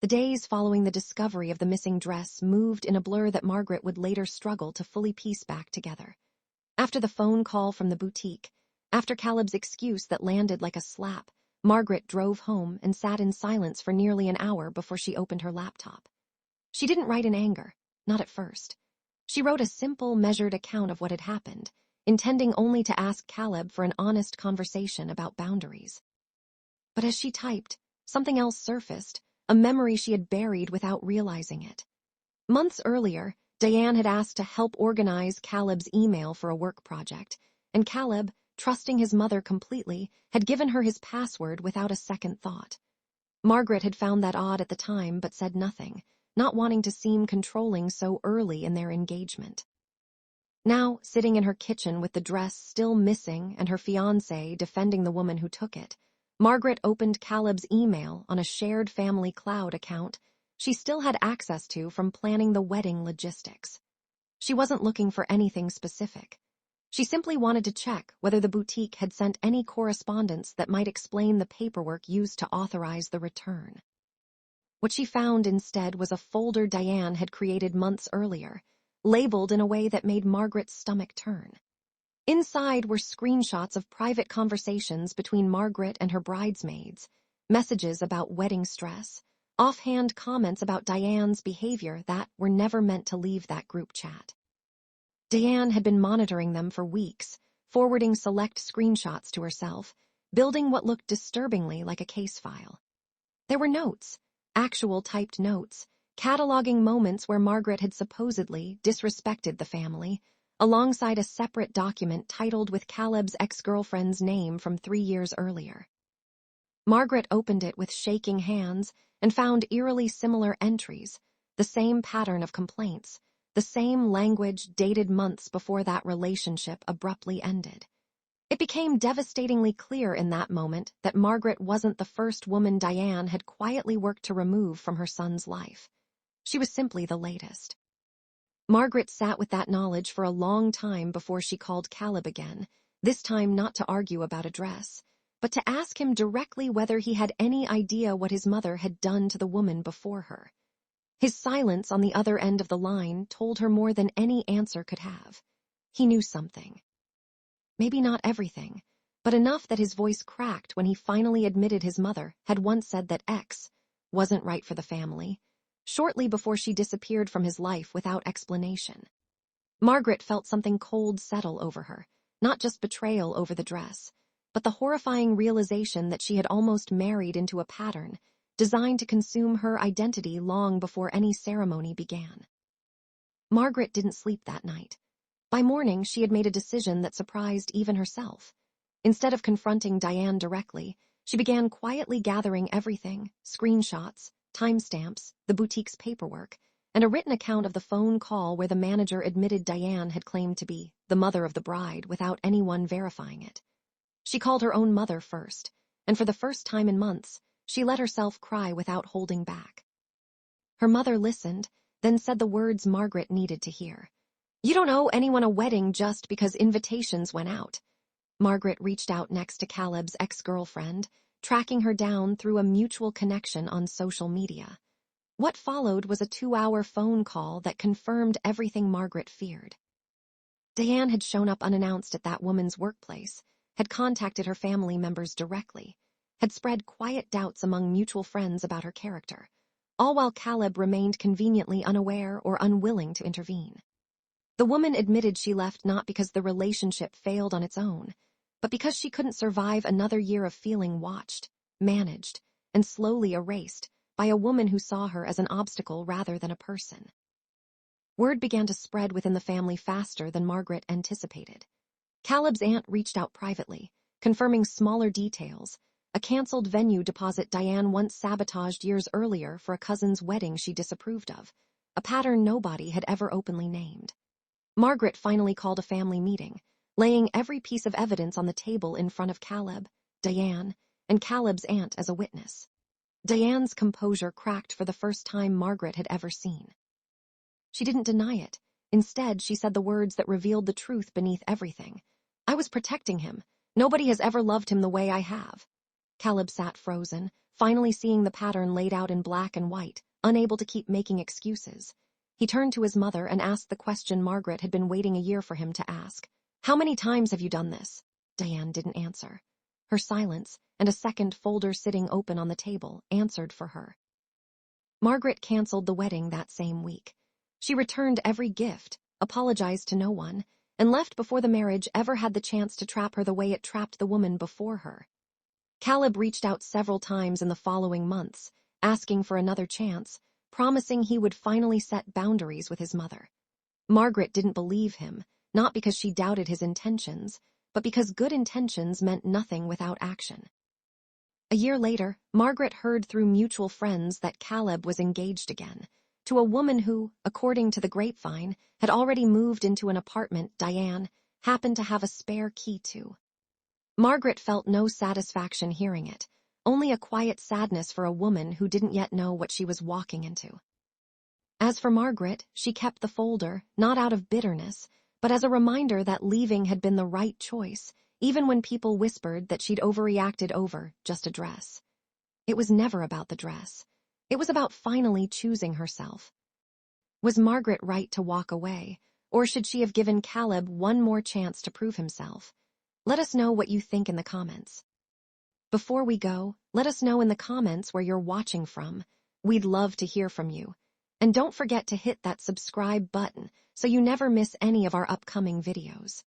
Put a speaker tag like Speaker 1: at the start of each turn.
Speaker 1: The days following the discovery of the missing dress moved in a blur that Margaret would later struggle to fully piece back together. After the phone call from the boutique, after Caleb's excuse that landed like a slap, Margaret drove home and sat in silence for nearly an hour before she opened her laptop. She didn't write in anger, not at first. She wrote a simple, measured account of what had happened, intending only to ask Caleb for an honest conversation about boundaries. But as she typed, something else surfaced, a memory she had buried without realizing it. Months earlier, Diane had asked to help organize Caleb's email for a work project, and Caleb, trusting his mother completely, had given her his password without a second thought. Margaret had found that odd at the time but said nothing, not wanting to seem controlling so early in their engagement. Now, sitting in her kitchen with the dress still missing and her fiancé defending the woman who took it, Margaret opened Caleb's email on a shared family cloud account she still had access to from planning the wedding logistics. She wasn't looking for anything specific. She simply wanted to check whether the boutique had sent any correspondence that might explain the paperwork used to authorize the return. What she found instead was a folder Diane had created months earlier, labeled in a way that made Margaret's stomach turn. Inside were screenshots of private conversations between Margaret and her bridesmaids, messages about wedding stress, offhand comments about Diane's behavior that were never meant to leave that group chat. Diane had been monitoring them for weeks, forwarding select screenshots to herself, building what looked disturbingly like a case file. There were notes, actual typed notes, cataloging moments where Margaret had supposedly disrespected the family, alongside a separate document titled with Caleb's ex-girlfriend's name from 3 years earlier. Margaret opened it with shaking hands and found eerily similar entries, the same pattern of complaints, the same language dated months before that relationship abruptly ended. It became devastatingly clear in that moment that Margaret wasn't the first woman Diane had quietly worked to remove from her son's life. She was simply the latest. Margaret sat with that knowledge for a long time before she called Caleb again, this time not to argue about a dress, but to ask him directly whether he had any idea what his mother had done to the woman before her. His silence on the other end of the line told her more than any answer could have. He knew something. Maybe not everything, but enough that his voice cracked when he finally admitted his mother had once said that X wasn't right for the family, shortly before she disappeared from his life without explanation. Margaret felt something cold settle over her, not just betrayal over the dress, but the horrifying realization that she had almost married into a pattern designed to consume her identity long before any ceremony began. Margaret didn't sleep that night. By morning, she had made a decision that surprised even herself. Instead of confronting Diane directly, she began quietly gathering everything, screenshots, timestamps, the boutique's paperwork, and a written account of the phone call where the manager admitted Diane had claimed to be the mother of the bride without anyone verifying it. She called her own mother first, and for the first time in months, she let herself cry without holding back. Her mother listened, then said the words Margaret needed to hear. "You don't owe anyone a wedding just because invitations went out." Margaret reached out next to Caleb's ex-girlfriend, tracking her down through a mutual connection on social media. What followed was a 2-hour phone call that confirmed everything Margaret feared. Diane had shown up unannounced at that woman's workplace, had contacted her family members directly, had spread quiet doubts among mutual friends about her character, all while Caleb remained conveniently unaware or unwilling to intervene. The woman admitted she left not because the relationship failed on its own, but because she couldn't survive another year of feeling watched, managed, and slowly erased by a woman who saw her as an obstacle rather than a person. Word began to spread within the family faster than Margaret anticipated. Caleb's aunt reached out privately, confirming smaller details, a canceled venue deposit Diane once sabotaged years earlier for a cousin's wedding she disapproved of, a pattern nobody had ever openly named. Margaret finally called a family meeting, laying every piece of evidence on the table in front of Caleb, Diane, and Caleb's aunt as a witness. Diane's composure cracked for the first time Margaret had ever seen. She didn't deny it. Instead, she said the words that revealed the truth beneath everything. "I was protecting him. Nobody has ever loved him the way I have." Caleb sat frozen, finally seeing the pattern laid out in black and white, unable to keep making excuses. He turned to his mother and asked the question Margaret had been waiting a year for him to ask. "How many times have you done this?" Diane didn't answer. Her silence, and a second folder sitting open on the table, answered for her. Margaret canceled the wedding that same week. She returned every gift, apologized to no one, and left before the marriage ever had the chance to trap her the way it trapped the woman before her. Caleb reached out several times in the following months, asking for another chance, promising he would finally set boundaries with his mother. Margaret didn't believe him, not because she doubted his intentions, but because good intentions meant nothing without action. A year later, Margaret heard through mutual friends that Caleb was engaged again, to a woman who, according to the grapevine, had already moved into an apartment Diane happened to have a spare key to. Margaret felt no satisfaction hearing it, only a quiet sadness for a woman who didn't yet know what she was walking into. As for Margaret, she kept the folder, not out of bitterness, but as a reminder that leaving had been the right choice, even when people whispered that she'd overreacted over just a dress. It was never about the dress. It was about finally choosing herself. Was Margaret right to walk away, or should she have given Caleb one more chance to prove himself? Let us know what you think in the comments. Before we go, let us know in the comments where you're watching from. We'd love to hear from you. And don't forget to hit that subscribe button so you never miss any of our upcoming videos.